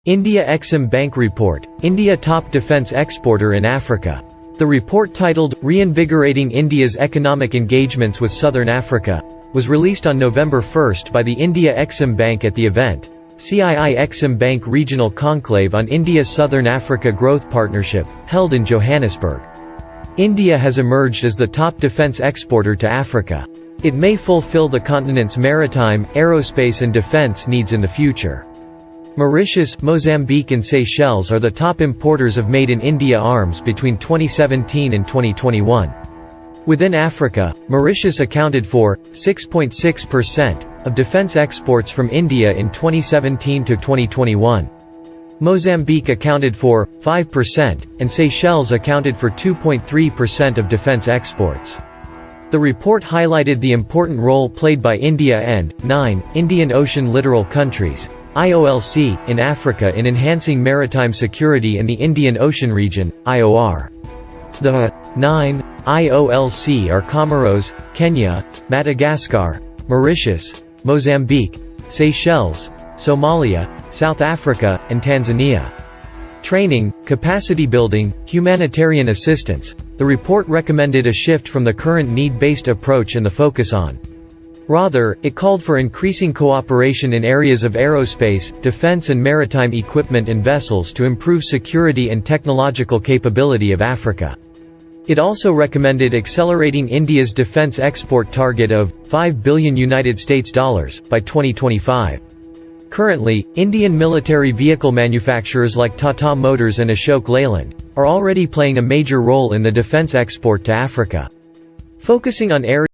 India Exim Bank Report, India Top Defence Exporter in Africa. The report titled, Reinvigorating India's Economic Engagements with Southern Africa, was released on November 1 by the India Exim Bank at the event, CII Exim Bank Regional Conclave on India-Southern Africa Growth Partnership, held in Johannesburg. India has emerged as the top defence exporter to Africa. It may fulfill the continent's maritime, aerospace and defence needs in the future. Mauritius, Mozambique and Seychelles are the top importers of made-in-India arms between 2017 and 2021. Within Africa, Mauritius accounted for 6.6% of defense exports from India in 2017 to 2021. Mozambique accounted for 5%, and Seychelles accounted for 2.3% of defense exports. The report highlighted the important role played by India and 9 Indian Ocean littoral countries (IOLC) in Africa in enhancing maritime security in the Indian Ocean region (IOR). The 9 IOLC are Comoros, Kenya, Madagascar, Mauritius, Mozambique, Seychelles, Somalia, South Africa, and Tanzania. Training, capacity building, humanitarian assistance. The report recommended a shift from the current need-based approach and the focus on. Rather, it called for increasing cooperation in areas of aerospace, defense and maritime equipment and vessels to improve security and technological capability of Africa. It also recommended accelerating India's defense export target of $5 billion by 2025. Currently, Indian military vehicle manufacturers like Tata Motors and Ashok Leyland are already playing a major role in the defense export to Africa. Focusing on areas